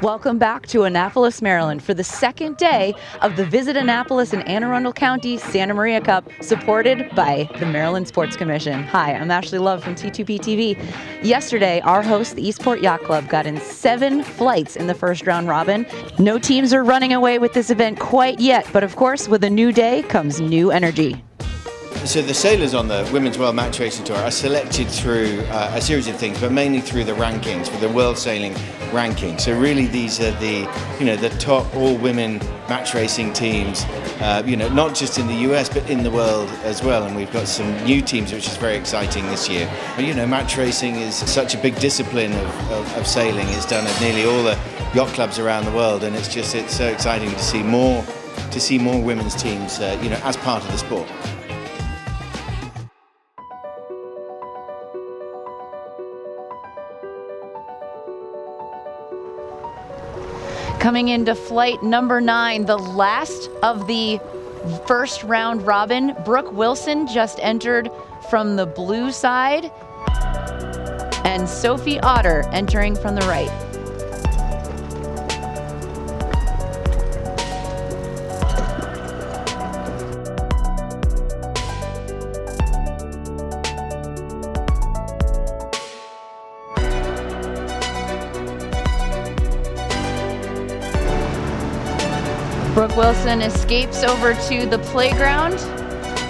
Welcome back to Annapolis, Maryland for the second day of the Visit Annapolis and Arundel County Santa Maria Cup, supported by the Maryland Sports Commission. Hi, I'm Ashley Love from T2P TV. Yesterday, our host, the Eastport Yacht Club, got in 7 flights in the first round robin. No teams are running away with this event quite yet, but of course, with a new day comes new energy. So the sailors on the Women's World Match Racing Tour are selected through a series of things, but mainly through the rankings, for the World Sailing Ranking. So really these are the top all-women match racing teams, not just in the US, but in the world as well. And we've got some new teams, which is very exciting this year. Match racing is such a big discipline of sailing. It's done at nearly all the yacht clubs around the world, and it's so exciting to see more women's teams, as part of the sport. Coming into flight number 9, the last of the first round robin, Brooke Wilson just entered from the blue side, and Sophie Otter entering from the right. Brooke Wilson escapes over to the playground.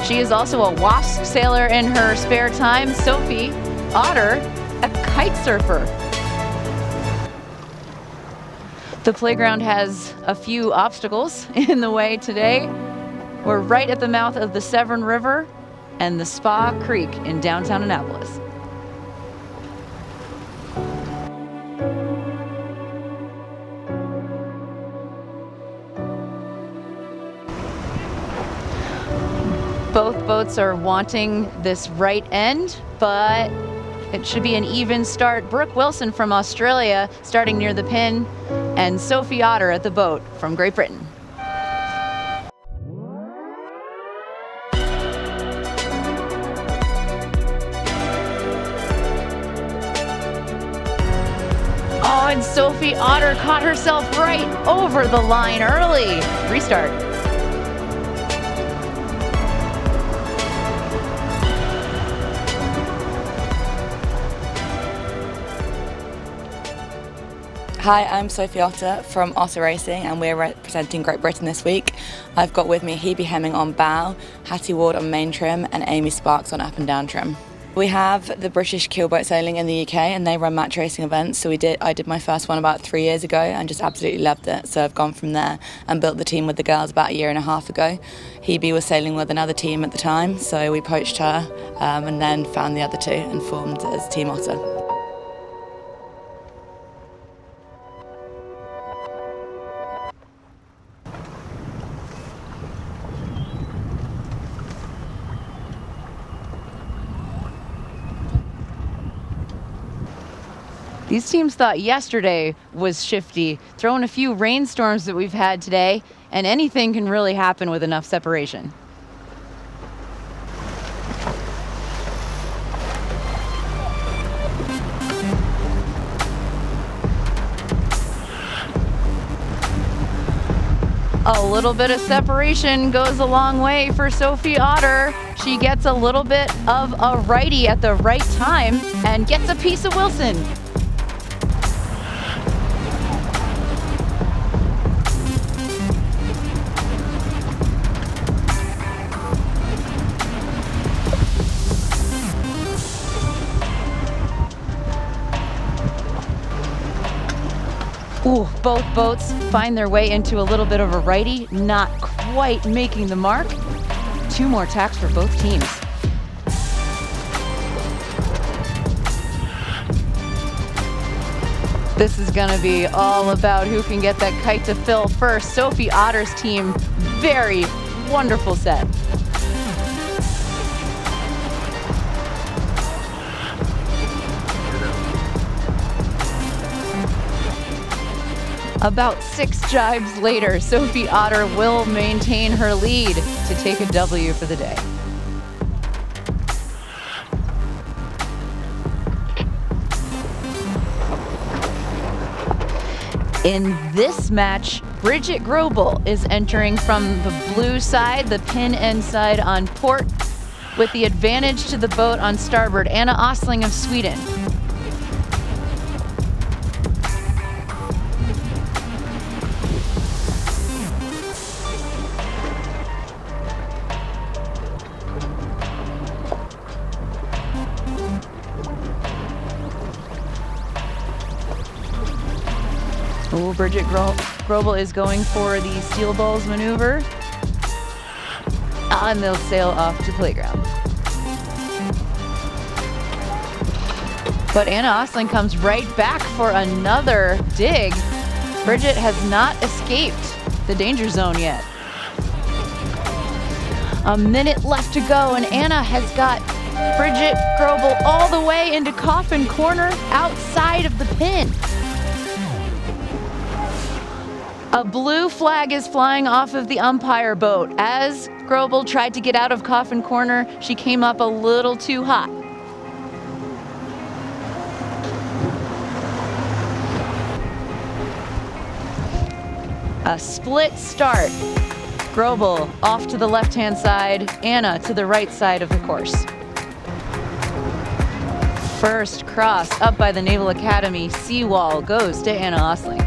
She is also a WASP sailor in her spare time. Sophie Otter, a kite surfer. The playground has a few obstacles in the way today. We're right at the mouth of the Severn River and the Spa Creek in downtown Annapolis. Both boats are wanting this right end, but it should be an even start. Brooke Wilson from Australia starting near the pin, and Sophie Otter at the boat from Great Britain. Oh, and Sophie Otter caught herself right over the line early. Restart. Hi, I'm Sophie Otter from Otter Racing, and we're representing Great Britain this week. I've got with me Hebe Hemming on bow, Hattie Ward on main trim, and Amy Sparks on up and down trim. We have the British keelboat sailing in the UK, and they run match racing events. So I did my first one about 3 years ago and just absolutely loved it. So I've gone from there and built the team with the girls about 1.5 years ago. Hebe was sailing with another team at the time, so we poached her and then found the other two and formed as Team Otter. These teams thought yesterday was shifty. Throw in a few rainstorms that we've had today, and anything can really happen with enough separation. A little bit of separation goes a long way for Sophie Otter. She gets a little bit of a righty at the right time and gets a piece of Wilson. Ooh, both boats find their way into a little bit of a righty, not quite making the mark. 2 more tacks for both teams. This is gonna be all about who can get that kite to fill first. Sophie Otter's team, very wonderful set. About 6 jibes later, Sophie Otter will maintain her lead to take a W for the day. In this match, Bridget Grobel is entering from the blue side, the pin end side on port, with the advantage to the boat on starboard. Anna Osling of Sweden. Oh, Bridget Grobel is going for the steel balls maneuver. And they'll sail off to playground. But Anna Osling comes right back for another dig. Bridget has not escaped the danger zone yet. A minute left to go, and Anna has got Bridget Grobel all the way into coffin corner outside of the pin. A blue flag is flying off of the umpire boat. As Grobel tried to get out of coffin corner, she came up a little too hot. A split start. Grobel off to the left-hand side, Anna to the right side of the course. First cross up by the Naval Academy seawall goes to Anna Osling.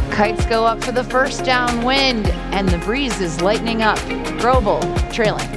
Kites go up for the first downwind, and the breeze is lightening up. Grobel trailing.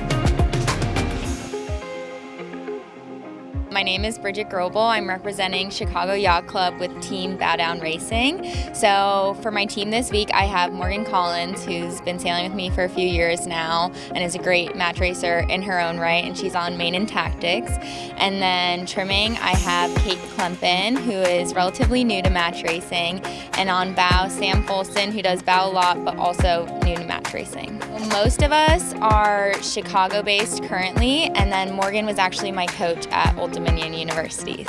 My name is Bridget Grobel. I'm representing Chicago Yacht Club with Team Bow Down Racing. So for my team this week, I have Morgan Collins, who's been sailing with me for a few years now and is a great match racer in her own right, and she's on main and tactics. And then trimming, I have Kate Klempen, who is relatively new to match racing, and on bow, Sam Folston, who does bow a lot, but also new to match racing. Most of us are Chicago-based currently, and then Morgan was actually my coach at Old Dominion University.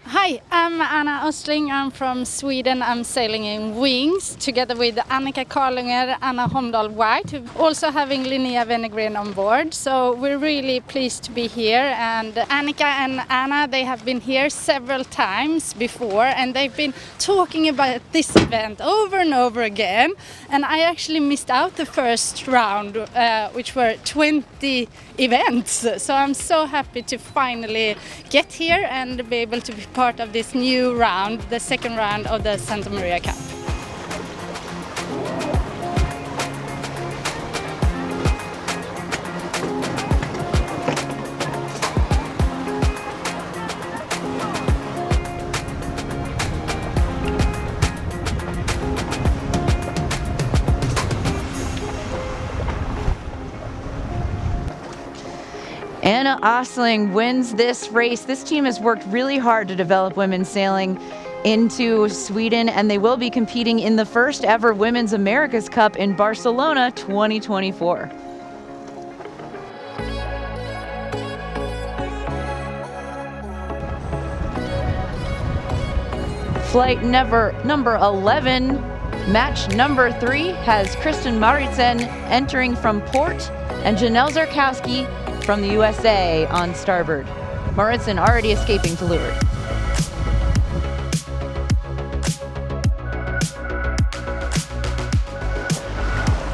Hi, I'm Anna Osling. I'm from Sweden. I'm sailing in Wings together with Annika Karlinger, Anna Homdahl White, also having Linnea Wennergren on board. So we're really pleased to be here. And Annika and Anna, they have been here several times before, and they've been talking about this event over and over again. And I actually missed out the first round, which were 20 events. So I'm so happy to finally get here and be able to be part of this new round, the second round of the Santa Maria Cup. Anna Osling wins this race. This team has worked really hard to develop women's sailing into Sweden, and they will be competing in the first ever Women's America's Cup in Barcelona 2024. Flight number 11, match number 3, has Kristen Maritsen entering from port and Janelle Zarkowski from the USA on starboard. Maritsen already escaping to leeward.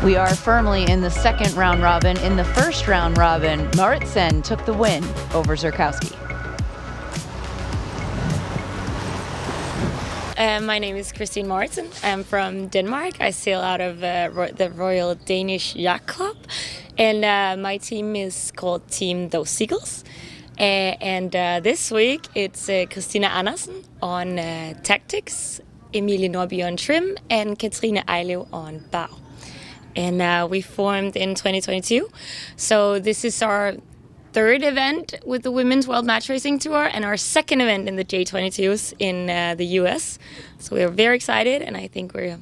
We are firmly in the second round robin. In the first round robin, Maritsen took the win over Zarkowski. My name is Christine Maritsen. I'm from Denmark. I sail out of the Royal Danish Yacht Club, and my team is called Team Those Seagulls. And this week it's Christina Andersen on tactics, Emilie Norby on trim, and Katrine Ejlev on bow. And we formed in 2022, so this is our third event with the Women's World Match Racing Tour and our second event in the J22s in the US. So we're very excited, and I think we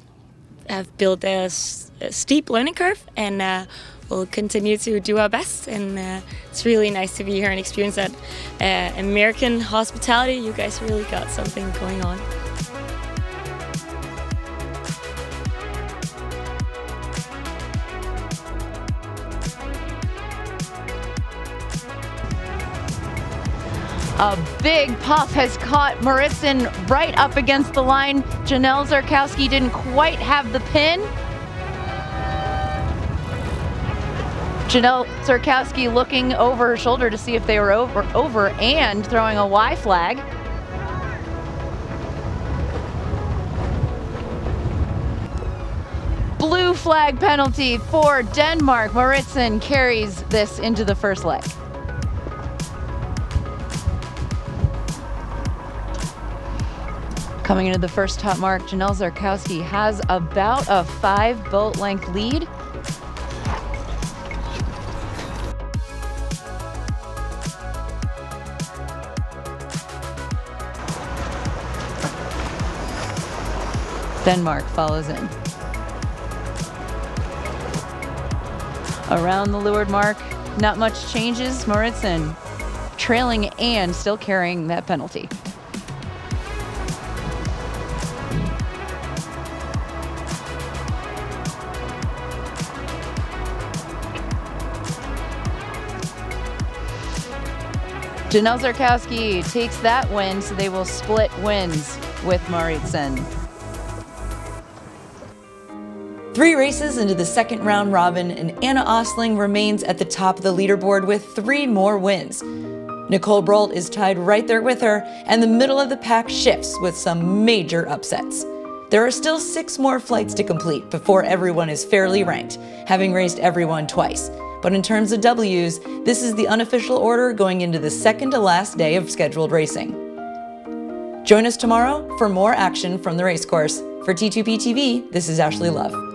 have built a steep learning curve, and we'll continue to do our best, and it's really nice to be here and experience that American hospitality. You guys really got something going on. A big puff has caught Maritzen right up against the line. Janelle Zarkowski didn't quite have the pin. Janelle Zarkowski looking over her shoulder to see if they were over and throwing a Y flag. Blue flag penalty for Denmark. Maritzen carries this into the first leg. Coming into the first top mark, Janelle Zarkowski has about a 5 boat length lead. Denmark follows in. Around the leeward mark, not much changes. Maritzen trailing and still carrying that penalty. Janelle Zarkowski takes that win, so they will split wins with Maritzen. 3 races into the second round robin, and Anna Ostling remains at the top of the leaderboard with 3 more wins. Nicole Brolt is tied right there with her, and the middle of the pack shifts with some major upsets. There are still 6 more flights to complete before everyone is fairly ranked, having raced everyone twice. But in terms of W's, this is the unofficial order going into the second to last day of scheduled racing. Join us tomorrow for more action from the racecourse. For T2P TV, this is Ashley Love.